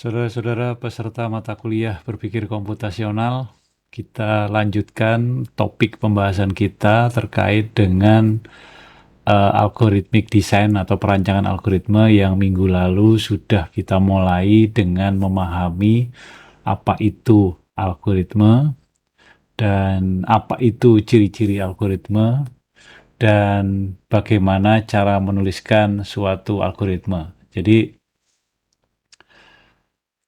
Saudara-saudara peserta mata kuliah berpikir komputasional, kita lanjutkan topik pembahasan kita terkait dengan algoritmik design atau perancangan algoritma yang minggu lalu sudah kita mulai dengan memahami apa itu algoritma dan apa itu ciri-ciri algoritma dan bagaimana cara menuliskan suatu algoritma. Jadi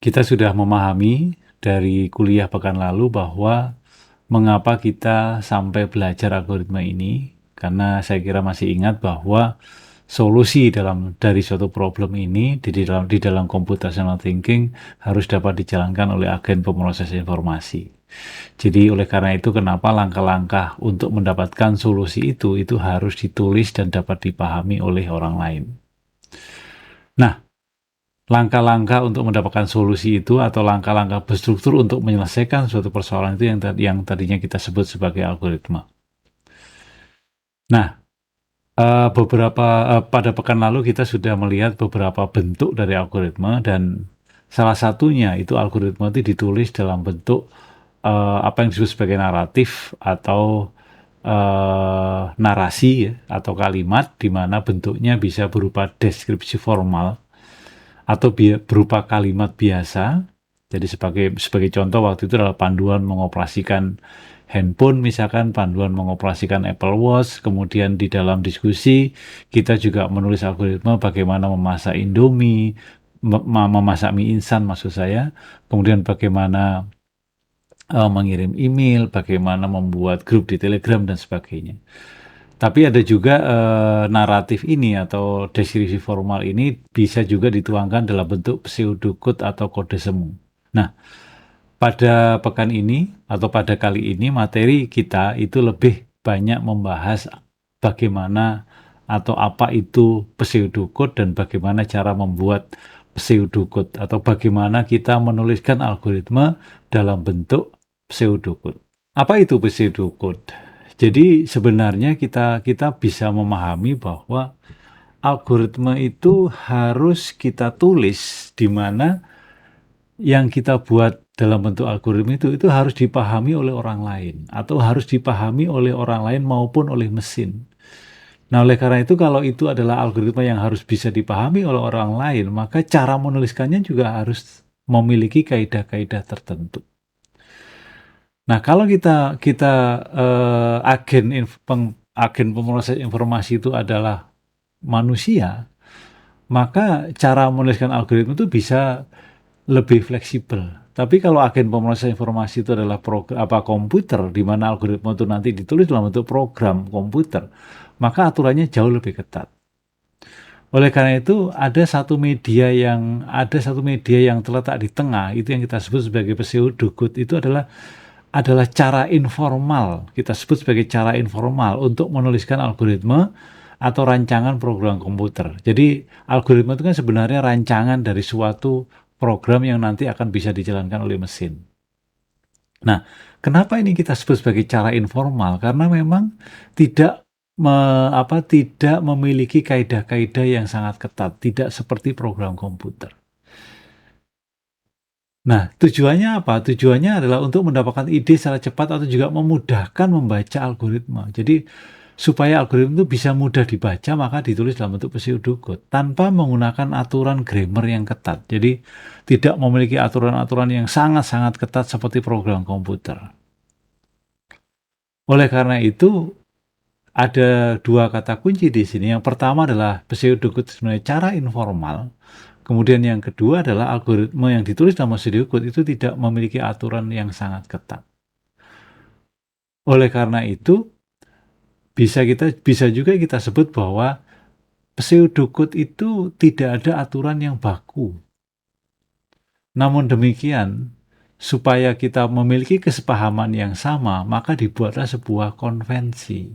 kita sudah memahami dari kuliah pekan lalu bahwa mengapa kita sampai belajar algoritma ini, karena saya kira masih ingat bahwa solusi dari suatu problem ini di dalam computational thinking harus dapat dijalankan oleh agen pemroses informasi. Jadi oleh karena itu kenapa langkah-langkah untuk mendapatkan solusi itu harus ditulis dan dapat dipahami oleh orang lain. Nah, langkah-langkah untuk mendapatkan solusi itu atau langkah-langkah berstruktur untuk menyelesaikan suatu persoalan itu yang tadinya kita sebut sebagai algoritma. Nah, pada pekan lalu kita sudah melihat beberapa bentuk dari algoritma dan salah satunya itu algoritma itu ditulis dalam bentuk apa yang disebut sebagai naratif atau narasi ya, atau kalimat di mana bentuknya bisa berupa deskripsi formal atau berupa kalimat biasa. Jadi sebagai contoh waktu itu adalah panduan mengoperasikan handphone, misalkan panduan mengoperasikan Apple Watch. Kemudian di dalam diskusi kita juga menulis algoritma bagaimana memasak Indomie, memasak mie instan maksud saya. Kemudian bagaimana mengirim email, bagaimana membuat grup di Telegram dan sebagainya. Tapi ada juga naratif ini atau deskripsi formal ini bisa juga dituangkan dalam bentuk pseudocode atau kode semu. Nah, pada pekan ini atau pada kali ini materi kita itu lebih banyak membahas bagaimana atau apa itu pseudocode dan bagaimana cara membuat pseudocode atau bagaimana kita menuliskan algoritma dalam bentuk pseudocode. Apa itu pseudocode? Jadi sebenarnya kita bisa memahami bahwa algoritma itu harus kita tulis di mana yang kita buat dalam bentuk algoritma itu harus dipahami oleh orang lain atau harus dipahami oleh orang lain maupun oleh mesin. Nah, oleh karena itu kalau itu adalah algoritma yang harus bisa dipahami oleh orang lain, maka cara menuliskannya juga harus memiliki kaidah-kaidah tertentu. Nah, kalau agen pemroses informasi itu adalah manusia, maka cara menuliskan algoritma itu bisa lebih fleksibel. Tapi kalau agen pemroses informasi itu adalah komputer, di mana algoritma itu nanti ditulis dalam bentuk program komputer, maka aturannya jauh lebih ketat. Oleh karena itu ada satu media yang terletak di tengah, itu yang kita sebut sebagai pseudocode. Itu adalah cara informal, kita sebut sebagai cara informal untuk menuliskan algoritma atau rancangan program komputer. Jadi algoritma itu kan sebenarnya rancangan dari suatu program yang nanti akan bisa dijalankan oleh mesin. Nah, kenapa ini kita sebut sebagai cara informal? Karena memang tidak memiliki kaidah-kaidah yang sangat ketat, tidak seperti program komputer. Nah, tujuannya apa? Tujuannya adalah untuk mendapatkan ide secara cepat atau juga memudahkan membaca algoritma. Jadi, supaya algoritma itu bisa mudah dibaca, maka ditulis dalam bentuk pseudocode tanpa menggunakan aturan grammar yang ketat. Jadi, tidak memiliki aturan-aturan yang sangat-sangat ketat seperti program komputer. Oleh karena itu, ada dua kata kunci di sini. Yang pertama adalah pseudocode sebenarnya cara informal. Kemudian yang kedua adalah algoritma yang ditulis dalam pseudocode itu tidak memiliki aturan yang sangat ketat. Oleh karena itu, bisa juga kita sebut bahwa pseudocode itu tidak ada aturan yang baku. Namun demikian, supaya kita memiliki kesepahaman yang sama, maka dibuatlah sebuah konvensi.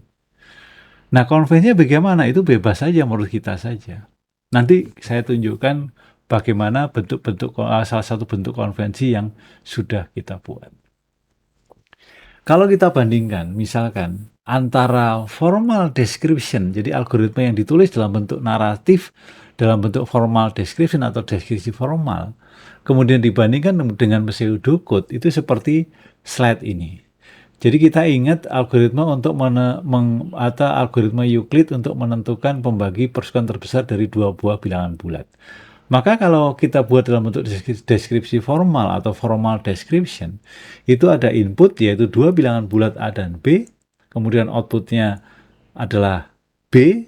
Nah, konvensinya bagaimana? Itu bebas saja menurut kita saja. Nanti saya tunjukkan bagaimana salah satu bentuk konvensi yang sudah kita buat. Kalau kita bandingkan, misalkan antara formal description, jadi algoritma yang ditulis dalam bentuk naratif, dalam bentuk formal description atau deskripsi formal, kemudian dibandingkan dengan pseudocode, itu seperti slide ini. Jadi kita ingat algoritma untuk atau algoritma Euclid untuk menentukan pembagi persekon terbesar dari dua buah bilangan bulat. Maka kalau kita buat dalam bentuk deskripsi formal atau formal description, itu ada input yaitu dua bilangan bulat A dan B, kemudian outputnya adalah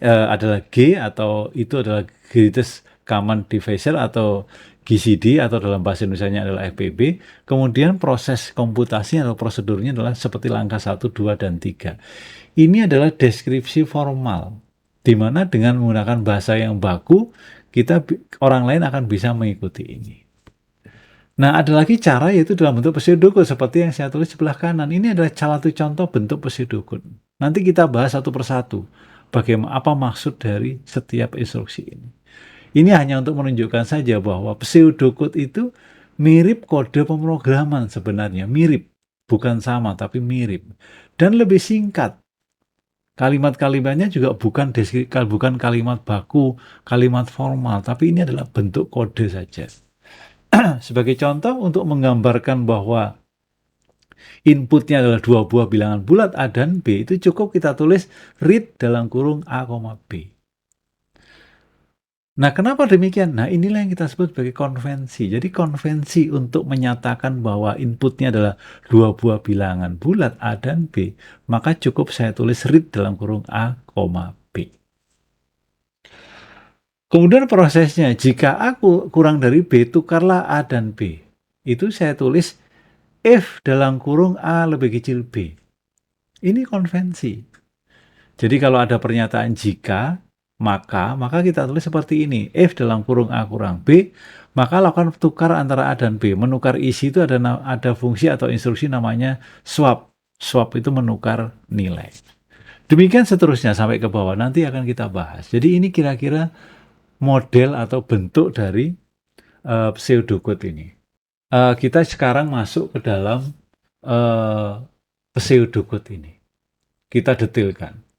adalah G, atau itu adalah greatest common divisor atau GCD, atau dalam bahasa Indonesianya adalah FPB. Kemudian proses komputasi atau prosedurnya adalah seperti langkah 1, 2, dan 3. Ini adalah deskripsi formal, di mana dengan menggunakan bahasa yang baku, orang lain akan bisa mengikuti ini. Nah, ada lagi cara, yaitu dalam bentuk pseudocode seperti yang saya tulis sebelah kanan. Ini adalah salah satu contoh bentuk pseudocode. Nanti kita bahas satu persatu bagaimana, apa maksud dari setiap instruksi ini. Ini hanya untuk menunjukkan saja bahwa pseudocode itu mirip kode pemrograman sebenarnya, mirip, bukan sama tapi mirip, dan lebih singkat. Kalimat-kalimatnya juga bukan kalimat baku, kalimat formal, tapi ini adalah bentuk kode saja. Sebagai contoh, untuk menggambarkan bahwa inputnya adalah dua buah bilangan bulat A dan B, itu cukup kita tulis read dalam kurung A, B. Nah, kenapa demikian? Nah, inilah yang kita sebut sebagai konvensi. Jadi konvensi untuk menyatakan bahwa inputnya adalah dua buah bilangan bulat A dan B, maka cukup saya tulis read dalam kurung A, B. Kemudian prosesnya, jika A kurang dari B, tukarlah A dan B. Itu saya tulis if dalam kurung A lebih kecil B. Ini konvensi. Jadi kalau ada pernyataan jika, maka kita tulis seperti ini. If dalam kurung A kurang B, maka lakukan tukar antara A dan B. Menukar isi itu ada fungsi atau instruksi namanya swap. Swap itu menukar nilai. Demikian seterusnya sampai ke bawah. Nanti akan kita bahas. Jadi ini kira-kira model atau bentuk dari pseudocode ini. Kita sekarang masuk ke dalam pseudocode ini. Kita detailkan.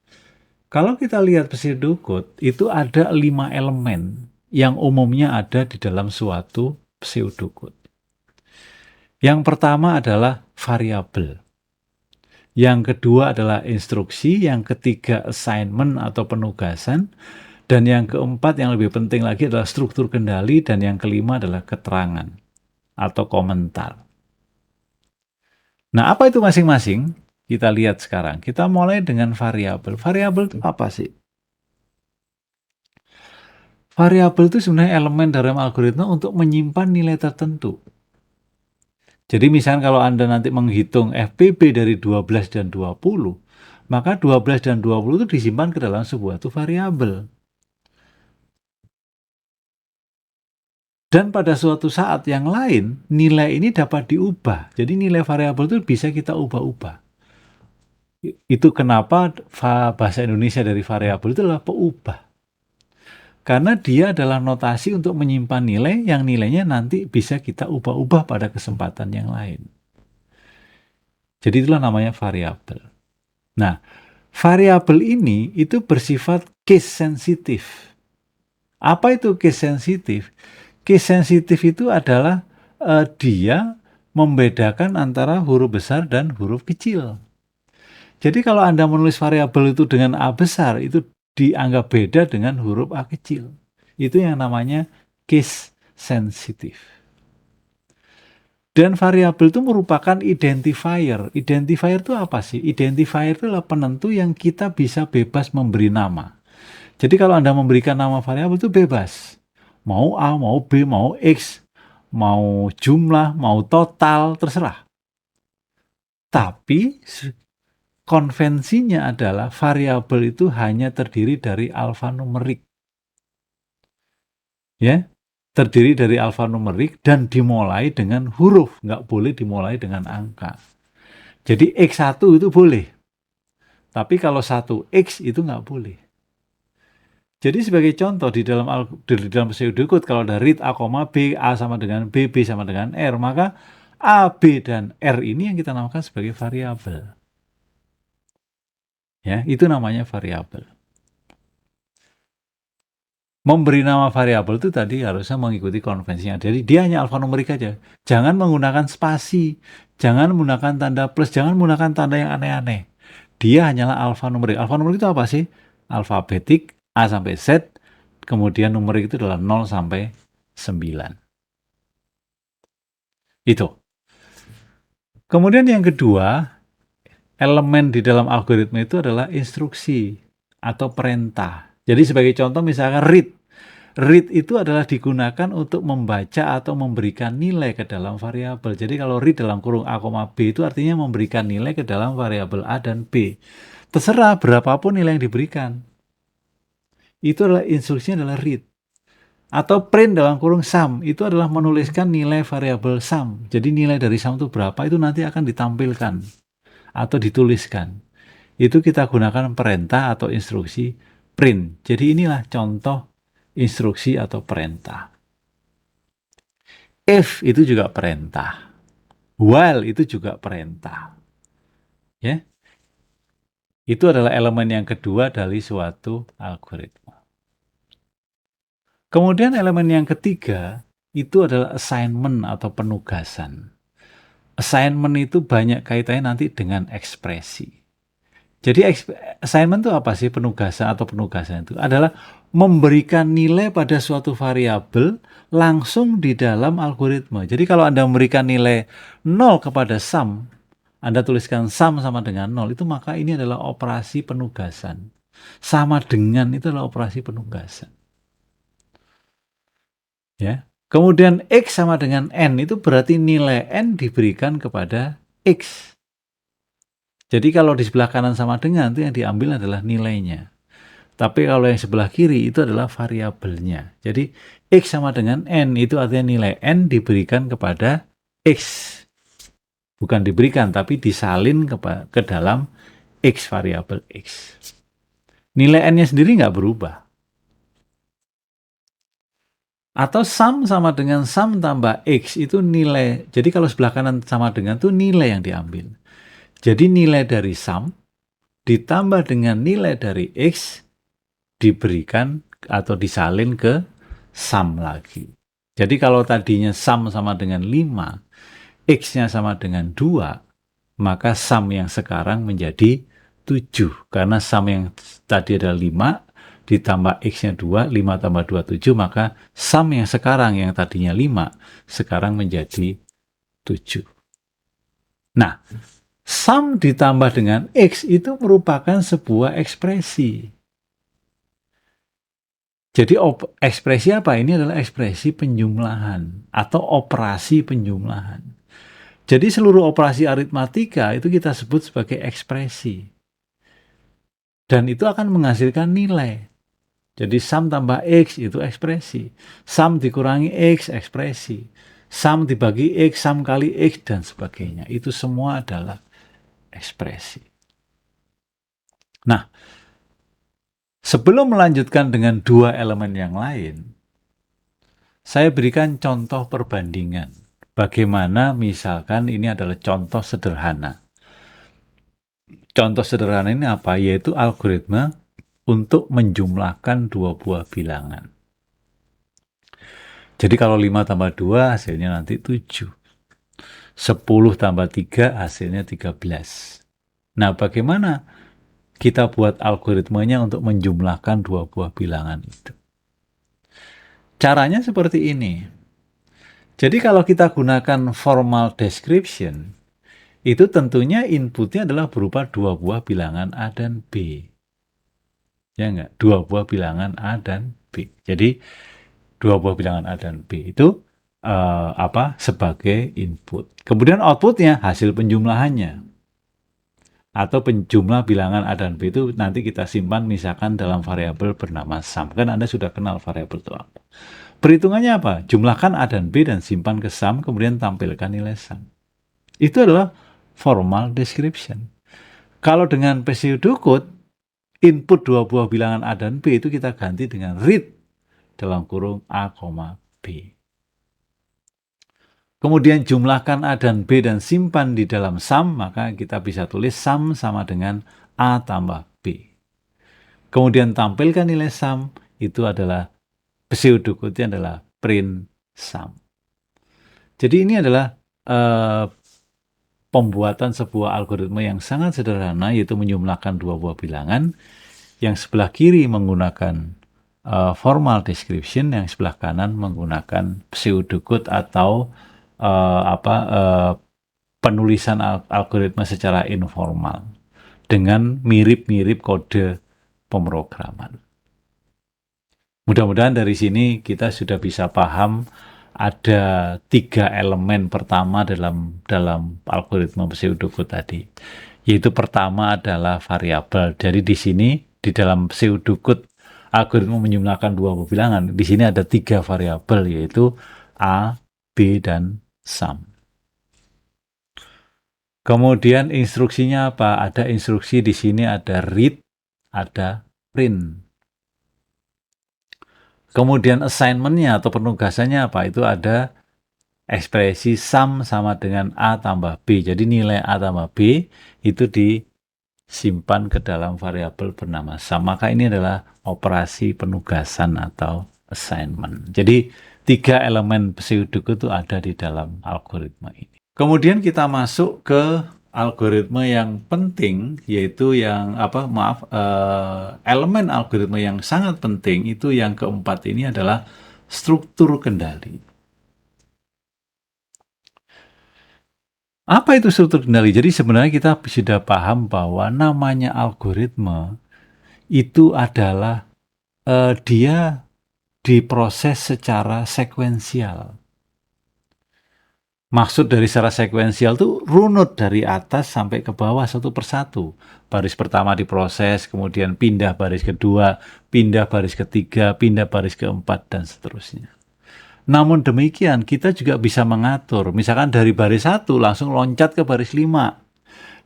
Kalau kita lihat pseudocode, itu ada 5 elemen yang umumnya ada di dalam suatu pseudocode. Yang pertama adalah variabel. Yang kedua adalah instruksi. Yang ketiga assignment atau penugasan. Dan yang keempat yang lebih penting lagi adalah struktur kendali, dan yang kelima adalah keterangan atau komentar. Nah, apa itu masing-masing? Kita lihat sekarang. Kita mulai dengan variabel. Variabel itu apa sih? Variabel itu sebenarnya elemen dalam algoritma untuk menyimpan nilai tertentu. Jadi misalnya kalau Anda nanti menghitung FPB dari 12 dan 20, maka 12 dan 20 itu disimpan ke dalam sebuah variabel. Dan pada suatu saat yang lain, nilai ini dapat diubah. Jadi nilai variabel itu bisa kita ubah-ubah. Itu kenapa bahasa Indonesia dari variabel itu adalah peubah. Karena dia adalah notasi untuk menyimpan nilai yang nilainya nanti bisa kita ubah-ubah pada kesempatan yang lain. Jadi itulah namanya variabel. Nah, variabel ini itu bersifat case sensitif. Apa itu case sensitif? Case sensitif itu adalah dia membedakan antara huruf besar dan huruf kecil. Jadi kalau Anda menulis variabel itu dengan A besar, itu dianggap beda dengan huruf A kecil. Itu yang namanya case sensitif. Dan variabel itu merupakan identifier. Identifier itu apa sih? Identifier itu adalah penentu yang kita bisa bebas memberi nama. Jadi kalau Anda memberikan nama variabel itu bebas. Mau A, mau B, mau X, mau jumlah, mau total, terserah. Tapi konvensinya adalah variabel itu hanya terdiri dari alfanumerik. Ya, terdiri dari alfanumerik dan dimulai dengan huruf, nggak boleh dimulai dengan angka. Jadi X1 itu boleh. Tapi kalau 1X itu nggak boleh. Jadi sebagai contoh di dalam pseudocode, kalau ada read A, B, A sama dengan B, B sama dengan R, maka A, B, dan R ini yang kita namakan sebagai variabel. Ya, itu namanya variabel. Memberi nama variabel itu tadi harusnya mengikuti konvensinya. Jadi dia hanya alfanumerik aja. Jangan menggunakan spasi, jangan menggunakan tanda plus, jangan menggunakan tanda yang aneh-aneh. Dia hanyalah alfanumerik. Alfanumerik itu apa sih? Alfabetik, A sampai Z, kemudian numerik itu adalah 0 sampai 9. Itu. Kemudian yang kedua, elemen di dalam algoritma itu adalah instruksi atau perintah. Jadi sebagai contoh misalkan read. Read itu adalah digunakan untuk membaca atau memberikan nilai ke dalam variabel. Jadi kalau read dalam kurung A, B itu artinya memberikan nilai ke dalam variabel A dan B. Terserah berapapun nilai yang diberikan. Itu adalah instruksinya adalah read. Atau print dalam kurung sum, itu adalah menuliskan nilai variabel sum. Jadi nilai dari sum itu berapa, itu nanti akan ditampilkan atau dituliskan. Itu kita gunakan perintah atau instruksi print. Jadi inilah contoh instruksi atau perintah. If itu juga perintah. While itu juga perintah. Ya. Itu adalah elemen yang kedua dari suatu algoritma. Kemudian elemen yang ketiga itu adalah assignment atau penugasan. Assignment itu banyak kaitannya nanti dengan ekspresi. Jadi assignment itu apa sih? Penugasan atau penugasan itu adalah memberikan nilai pada suatu variabel langsung di dalam algoritma. Jadi kalau Anda memberikan nilai 0 kepada sum, Anda tuliskan sum sama dengan 0, itu maka ini adalah operasi penugasan. Sama dengan itu adalah operasi penugasan. Ya. Kemudian X sama dengan N, itu berarti nilai N diberikan kepada X. Jadi kalau di sebelah kanan sama dengan, itu yang diambil adalah nilainya. Tapi kalau yang sebelah kiri itu adalah variabelnya. Jadi X sama dengan N, itu artinya nilai N diberikan kepada X. Bukan diberikan, tapi disalin ke dalam X, variabel X. Nilai N-nya sendiri nggak berubah. Atau sum sama dengan sum tambah X, itu nilai. Jadi kalau sebelah kanan sama dengan itu nilai yang diambil. Jadi nilai dari sum ditambah dengan nilai dari X diberikan atau disalin ke sum lagi. Jadi kalau tadinya sum sama dengan 5, X-nya sama dengan 2, maka sum yang sekarang menjadi 7. Karena sum yang tadi adalah 5, ditambah X-nya 2, 5 tambah 2, 7, maka sum yang sekarang yang tadinya 5, sekarang menjadi 7. Nah, sum ditambah dengan X itu merupakan sebuah ekspresi. Jadi ekspresi apa? Ini adalah ekspresi penjumlahan atau operasi penjumlahan. Jadi seluruh operasi aritmatika itu kita sebut sebagai ekspresi. Dan itu akan menghasilkan nilai. Jadi sum tambah X itu ekspresi. Sum dikurangi X, ekspresi. Sum dibagi X, sum kali X, dan sebagainya. Itu semua adalah ekspresi. Nah, sebelum melanjutkan dengan dua elemen yang lain, saya berikan contoh perbandingan. Bagaimana misalkan ini adalah contoh sederhana. Contoh sederhana ini apa? Yaitu algoritma untuk menjumlahkan dua buah bilangan. Jadi kalau 5 tambah 2 hasilnya nanti 7. 10 tambah 3 hasilnya 13. Nah, bagaimana kita buat algoritmanya untuk menjumlahkan dua buah bilangan itu? Caranya seperti ini. Jadi kalau kita gunakan formal description, itu tentunya inputnya adalah berupa dua buah bilangan A dan B. Ya enggak? Dua buah bilangan A dan B. Jadi dua buah bilangan A dan B itu sebagai input. Kemudian outputnya hasil penjumlahannya. Atau penjumlah bilangan A dan B itu nanti kita simpan misalkan dalam variabel bernama sum. Kan Anda sudah kenal variabel itu apa. Perhitungannya apa? Jumlahkan A dan B dan simpan ke sum, kemudian tampilkan nilai sum. Itu adalah formal description. Kalau dengan pseudocode, input dua buah bilangan A dan B itu kita ganti dengan read dalam kurung A, B. Kemudian jumlahkan A dan B dan simpan di dalam sum, maka kita bisa tulis sum sama dengan A tambah B. Kemudian tampilkan nilai sum, itu adalah pseudocode adalah print sum. Jadi ini adalah pembuatan sebuah algoritma yang sangat sederhana, yaitu menjumlahkan dua buah bilangan. Yang sebelah kiri menggunakan formal description, yang sebelah kanan menggunakan pseudocode atau penulisan algoritma secara informal dengan mirip-mirip kode pemrograman. Mudah-mudahan dari sini kita sudah bisa paham ada 3 elemen pertama dalam algoritma pseudocode tadi. Yaitu pertama adalah variabel. Jadi di sini di dalam pseudocode algoritma menjumlahkan dua bilangan. Di sini ada 3 variabel, yaitu A, B, dan sum. Kemudian instruksinya apa? Ada instruksi di sini, ada read, ada print. Kemudian assignment-nya atau penugasannya apa? Itu ada ekspresi sum sama dengan A tambah B. Jadi nilai A tambah B itu disimpan ke dalam variabel bernama sum. Maka ini adalah operasi penugasan atau assignment. Jadi 3 elemen pseudocode itu ada di dalam algoritma ini. Kemudian kita masuk ke algoritma yang penting, yaitu yang elemen algoritma yang sangat penting itu yang keempat ini adalah struktur kendali. Apa itu struktur kendali? Jadi sebenarnya kita sudah paham bahwa namanya algoritma itu adalah dia diproses secara sekuensial. Maksud dari secara sekuensial itu runut dari atas sampai ke bawah satu persatu. Baris pertama diproses, kemudian pindah baris kedua, pindah baris ketiga, pindah baris keempat, dan seterusnya. Namun demikian, kita juga bisa mengatur. Misalkan dari baris 1 langsung loncat ke baris 5.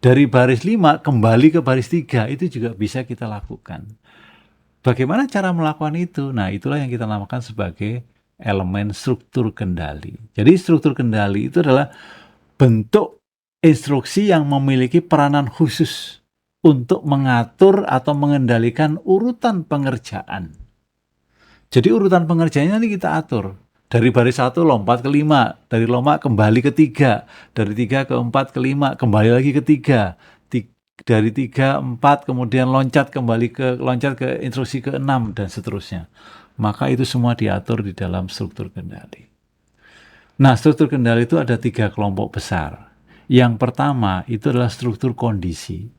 Dari baris 5 kembali ke baris 3, itu juga bisa kita lakukan. Bagaimana cara melakukan itu? Nah, itulah yang kita namakan sebagai elemen struktur kendali. Jadi struktur kendali itu adalah bentuk instruksi yang memiliki peranan khusus untuk mengatur atau mengendalikan urutan pengerjaan. Jadi urutan pengerjaannya nanti kita atur. Dari baris 1 lompat ke 5, dari lompat kembali ke 3, dari 3 ke 4 ke 5, kembali lagi ke 3, dari 3, 4, kemudian loncat ke instruksi ke 6, dan seterusnya. Maka itu semua diatur di dalam struktur kendali. Nah, struktur kendali itu ada 3 kelompok besar. Yang pertama itu adalah struktur kondisi.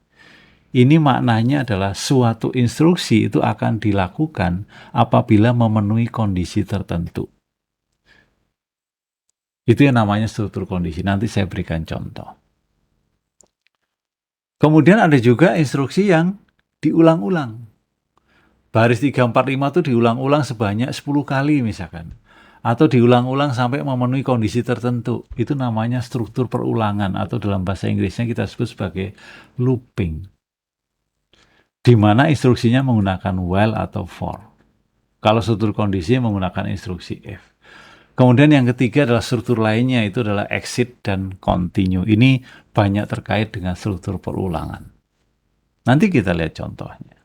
Ini maknanya adalah suatu instruksi itu akan dilakukan apabila memenuhi kondisi tertentu. Itu yang namanya struktur kondisi. Nanti saya berikan contoh. Kemudian ada juga instruksi yang diulang-ulang. Baris 3, 4, 5 itu diulang-ulang sebanyak 10 kali misalkan. Atau diulang-ulang sampai memenuhi kondisi tertentu. Itu namanya struktur perulangan, atau dalam bahasa Inggrisnya kita sebut sebagai looping. Di mana instruksinya menggunakan while atau for. Kalau struktur kondisi menggunakan instruksi if. Kemudian yang ketiga adalah struktur lainnya, itu adalah exit dan continue. Ini banyak terkait dengan struktur perulangan. Nanti kita lihat contohnya.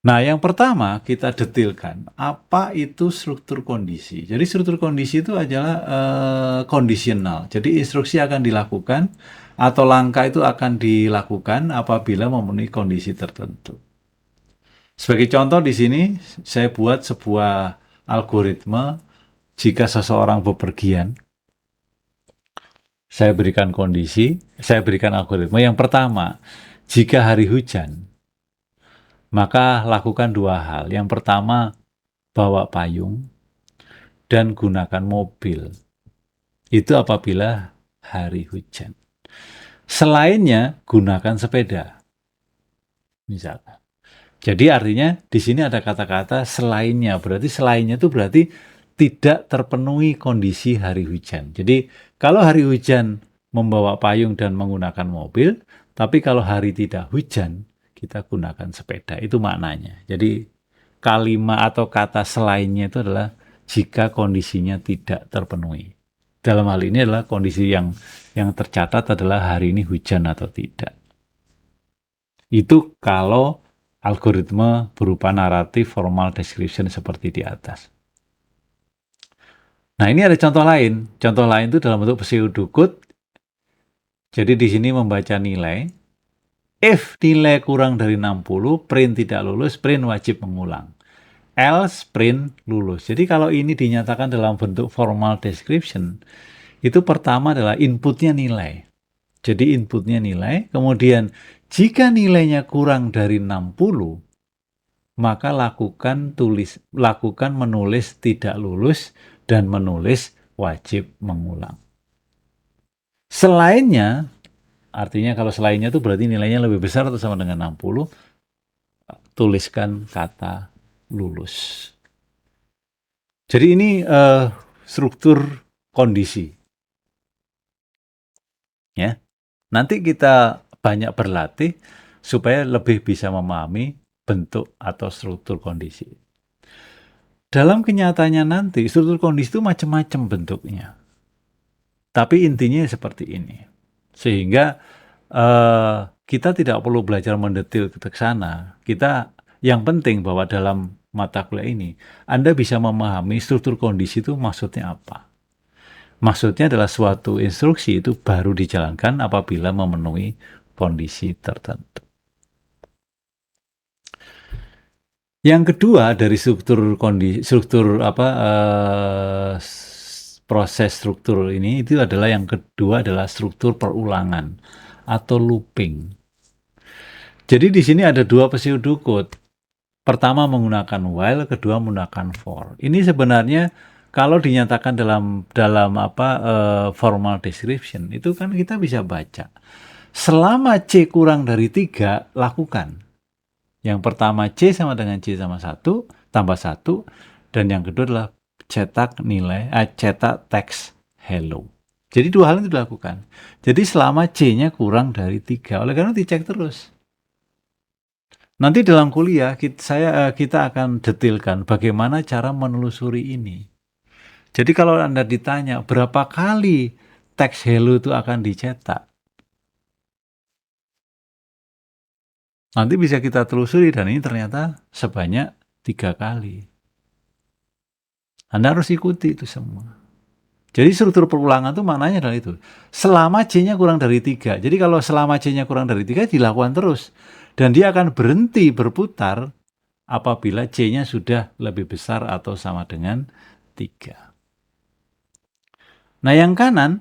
Nah, yang pertama kita detailkan apa itu struktur kondisi. Jadi struktur kondisi itu adalah kondisional. Jadi instruksi akan dilakukan atau langkah itu akan dilakukan apabila memenuhi kondisi tertentu. Sebagai contoh di sini saya buat sebuah algoritma jika seseorang bepergian. Saya berikan kondisi, saya berikan algoritma. Yang pertama, jika hari hujan, maka lakukan 2 hal. Yang pertama, bawa payung dan gunakan mobil. Itu apabila hari hujan. Selainnya, gunakan sepeda. Misalkan. Jadi artinya di sini ada kata-kata selainnya. Berarti selainnya itu berarti tidak terpenuhi kondisi hari hujan. Jadi kalau hari hujan membawa payung dan menggunakan mobil, tapi kalau hari tidak hujan, kita gunakan sepeda. Itu maknanya. Jadi kalimat atau kata selainnya itu adalah jika kondisinya tidak terpenuhi. Dalam hal ini adalah kondisi yang tercatat adalah hari ini hujan atau tidak. Itu kalau algoritma berupa naratif formal description seperti di atas. Nah, ini ada contoh lain. Contoh lain itu dalam bentuk pseudocode. Jadi di sini membaca nilai. If nilai kurang dari 60, print tidak lulus, print wajib mengulang. Else, print lulus. Jadi kalau ini dinyatakan dalam bentuk formal description, itu pertama adalah inputnya nilai. Jadi inputnya nilai, kemudian jika nilainya kurang dari 60, maka lakukan menulis tidak lulus dan menulis wajib mengulang. Selainnya, artinya kalau selainnya itu berarti nilainya lebih besar atau sama dengan 60, tuliskan kata lulus. Jadi ini struktur kondisi. Ya. Nanti kita banyak berlatih supaya lebih bisa memahami bentuk atau struktur kondisi. Dalam kenyataannya nanti, struktur kondisi itu macam-macam bentuknya. Tapi intinya seperti ini. Sehingga kita tidak perlu belajar mendetil ke sana. Yang penting bahwa dalam mata kuliah ini, Anda bisa memahami struktur kondisi itu maksudnya apa. Maksudnya adalah suatu instruksi itu baru dijalankan apabila memenuhi kondisi tertentu. Yang kedua dari proses struktur ini itu adalah yang kedua adalah struktur perulangan atau looping. Jadi di sini ada dua pseudocode. Pertama menggunakan while, kedua menggunakan for. Ini sebenarnya kalau dinyatakan dalam formal description itu kan kita bisa baca. Selama C kurang dari 3, lakukan. Yang pertama C sama dengan C sama 1, tambah 1. Dan yang kedua adalah cetak teks hello. Jadi dua hal itu dilakukan. Jadi selama C-nya kurang dari 3. Oleh karena itu dicek terus. Nanti dalam kuliah kita akan detilkan bagaimana cara menelusuri ini. Jadi kalau Anda ditanya berapa kali teks hello itu akan dicetak, nanti bisa kita telusuri dan ini ternyata sebanyak 3 kali. Anda harus ikuti itu semua. Jadi struktur perulangan itu maknanya adalah itu. Selama C-nya kurang dari 3. Jadi kalau selama C-nya kurang dari 3 dilakukan terus. Dan dia akan berhenti berputar apabila C-nya sudah lebih besar atau sama dengan 3. Nah yang kanan,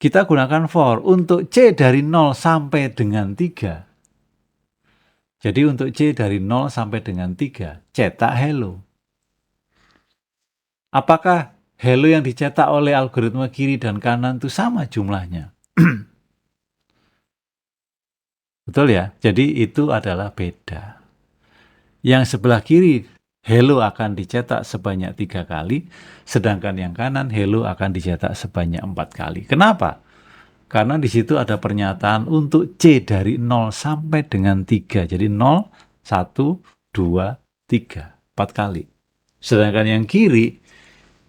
kita gunakan for untuk C dari 0 sampai dengan 3. Jadi untuk C dari 0 sampai dengan 3, cetak hello. Apakah hello yang dicetak oleh algoritma kiri dan kanan itu sama jumlahnya? Betul ya? Jadi itu adalah beda. Yang sebelah kiri, hello akan dicetak sebanyak 3 kali, sedangkan yang kanan, hello akan dicetak sebanyak 4 kali. Kenapa? Karena di situ ada pernyataan untuk C dari 0 sampai dengan 3. Jadi 0, 1, 2, 3. 4 kali. Sedangkan yang kiri,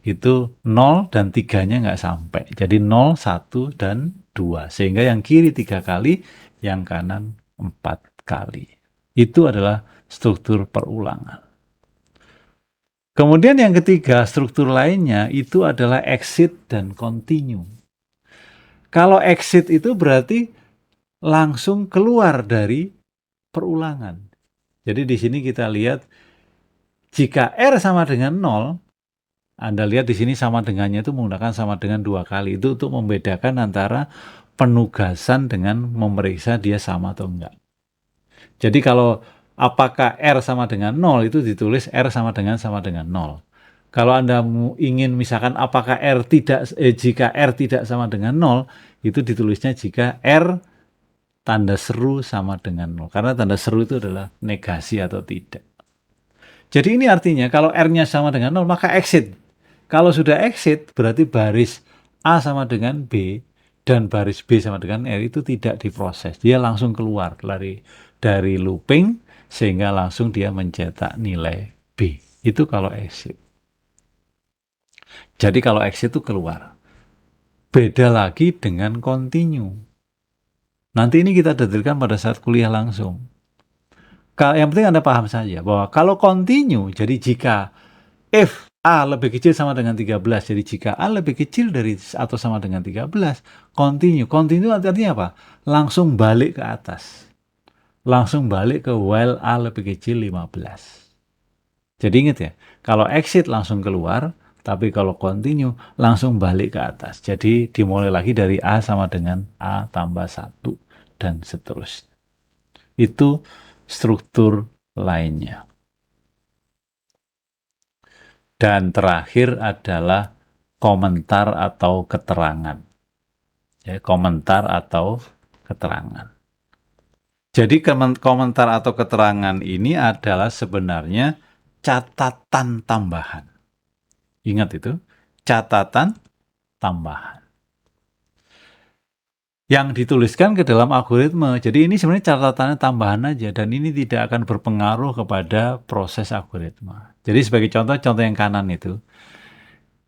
itu 0 dan 3-nya nggak sampai. Jadi 0, 1, dan 2. Sehingga yang kiri 3 kali, yang kanan 4 kali. Itu adalah struktur perulangan. Kemudian yang ketiga, struktur lainnya itu adalah exit dan continue. Kalau exit itu berarti langsung keluar dari perulangan. Jadi di sini kita lihat jika R sama dengan 0, Anda lihat di sini sama dengannya itu menggunakan sama dengan 2 kali. Itu untuk membedakan antara penugasan dengan memeriksa dia sama atau enggak. Jadi kalau apakah R sama dengan 0 itu ditulis R sama dengan 0. Kalau Anda ingin misalkan apakah jika R tidak sama dengan 0, itu ditulisnya jika R tanda seru sama dengan 0. Karena tanda seru itu adalah negasi atau tidak. Jadi ini artinya kalau R-nya sama dengan 0, maka exit. Kalau sudah exit, berarti baris A sama dengan B dan baris B sama dengan R itu tidak diproses. Dia langsung keluar dari looping sehingga langsung dia mencetak nilai B. Itu kalau exit. Jadi kalau exit itu keluar. Beda lagi dengan continue. Nanti ini kita detilkan pada saat kuliah langsung. Yang penting Anda paham saja bahwa kalau continue, jadi jika if A lebih kecil sama dengan 13, jadi jika A lebih kecil dari atau sama dengan 13, continue. Continue artinya apa? Langsung balik ke atas. Langsung balik ke while A lebih kecil 15. Jadi ingat ya, kalau exit langsung keluar, tapi kalau continue langsung balik ke atas. Jadi dimulai lagi dari A sama dengan A tambah 1 dan seterusnya. Itu struktur lainnya. Dan terakhir adalah komentar atau keterangan. Ya, komentar atau keterangan. Jadi komentar atau keterangan ini adalah sebenarnya catatan tambahan. Ingat itu, catatan tambahan. Yang dituliskan ke dalam algoritma. Jadi ini sebenarnya catatannya tambahan aja dan ini tidak akan berpengaruh kepada proses algoritma. Jadi sebagai contoh yang kanan itu,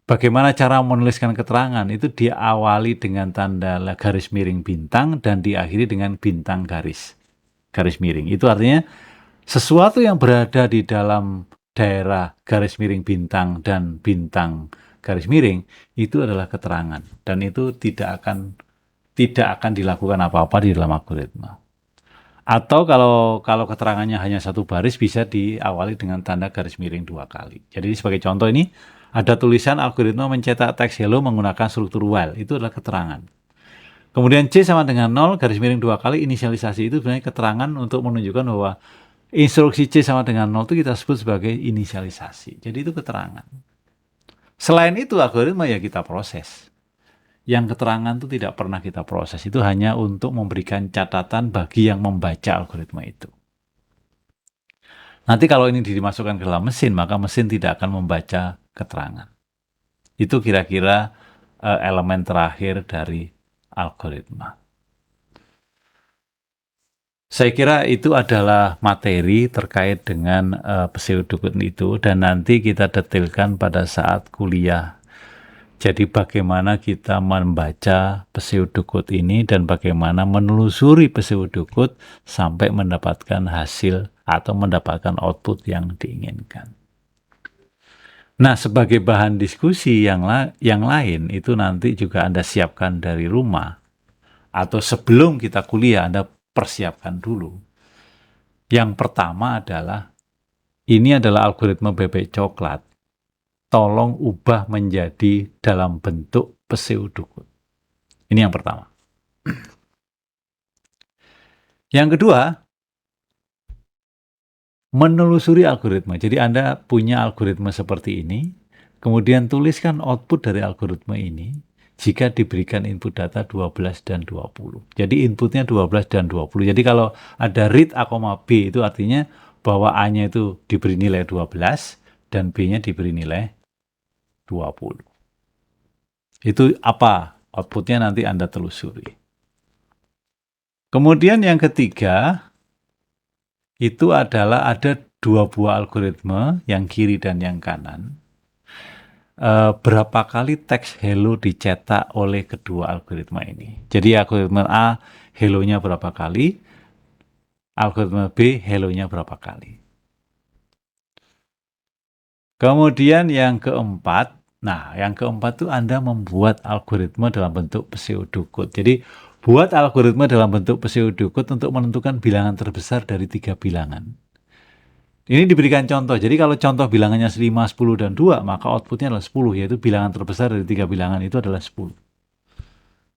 bagaimana cara menuliskan keterangan itu diawali dengan tanda garis miring bintang dan diakhiri dengan bintang garis miring. Itu artinya sesuatu yang berada di dalam daerah garis miring bintang dan bintang garis miring itu adalah keterangan dan itu tidak akan dilakukan apa-apa di dalam algoritma. Atau kalau keterangannya hanya satu baris bisa diawali dengan tanda garis miring 2 kali. Jadi sebagai contoh ini ada tulisan algoritma mencetak teks hello menggunakan struktur while. Itu adalah keterangan. Kemudian C sama dengan 0 garis miring 2 kali inisialisasi itu sebenarnya keterangan untuk menunjukkan bahwa instruksi C sama dengan 0 itu kita sebut sebagai inisialisasi. Jadi itu keterangan. Selain itu algoritma ya kita proses. Yang keterangan itu tidak pernah kita proses. Itu hanya untuk memberikan catatan bagi yang membaca algoritma itu. Nanti kalau ini dimasukkan ke dalam mesin, maka mesin tidak akan membaca keterangan. Itu kira-kira elemen terakhir dari algoritma. Saya kira itu adalah materi terkait dengan pseudocode itu dan nanti kita detailkan pada saat kuliah. Jadi bagaimana kita membaca pseudocode ini dan bagaimana menelusuri pseudocode sampai mendapatkan hasil atau mendapatkan output yang diinginkan. Nah, sebagai bahan diskusi yang lain itu nanti juga Anda siapkan dari rumah atau sebelum kita kuliah Anda persiapkan dulu. Yang pertama adalah ini adalah algoritma bebek coklat. Tolong ubah menjadi dalam bentuk pseudocode. Ini yang pertama. Yang kedua, menelusuri algoritma. Jadi Anda punya algoritma seperti ini, kemudian tuliskan output dari algoritma ini jika diberikan input data 12 dan 20. Jadi inputnya 12 dan 20. Jadi kalau ada read A, B itu artinya bahwa A-nya itu diberi nilai 12 dan B-nya diberi nilai 20. Itu apa? Outputnya nanti Anda telusuri. Kemudian yang ketiga, itu adalah ada 2 buah algoritma, yang kiri dan yang kanan. Berapa kali teks hello dicetak oleh kedua algoritma ini. Jadi algoritma A, hello-nya berapa kali, algoritma B, hello-nya berapa kali. Kemudian yang keempat, yang keempat itu Anda membuat algoritma dalam bentuk pseudocode. Jadi, buat algoritma dalam bentuk pseudocode untuk menentukan bilangan terbesar dari 3 bilangan. Ini diberikan contoh. Jadi, kalau contoh bilangannya 5, 10, dan 2, maka outputnya adalah 10, yaitu bilangan terbesar dari 3 bilangan itu adalah 10.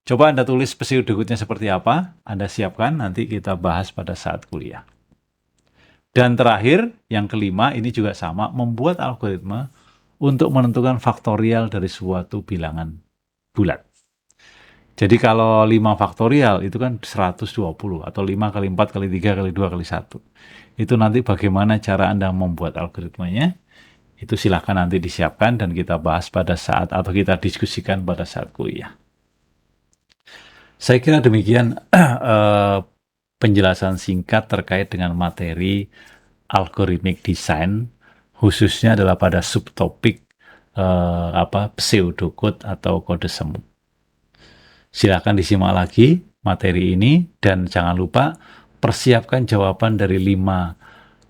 Coba Anda tulis pseudocode-nya seperti apa, Anda siapkan, nanti kita bahas pada saat kuliah. Dan terakhir, yang kelima, ini juga sama, membuat algoritma untuk menentukan faktorial dari suatu bilangan bulat. Jadi kalau 5 faktorial itu kan 120, atau 5 kali 4 kali 3 kali 2 kali 1. Itu nanti bagaimana cara Anda membuat algoritmanya, itu silahkan nanti disiapkan dan kita bahas pada saat, atau kita diskusikan pada saat kuliah. Saya kira demikian penjelasan singkat terkait dengan materi algorithmic design, khususnya adalah pada subtopik pseudocode atau kode semu. Silakan disimak lagi materi ini dan jangan lupa persiapkan jawaban dari 5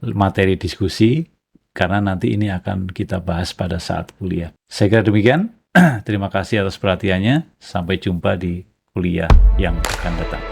materi diskusi, karena nanti ini akan kita bahas pada saat kuliah. Saya kira demikian. Terima kasih atas perhatiannya. Sampai jumpa di kuliah yang akan datang.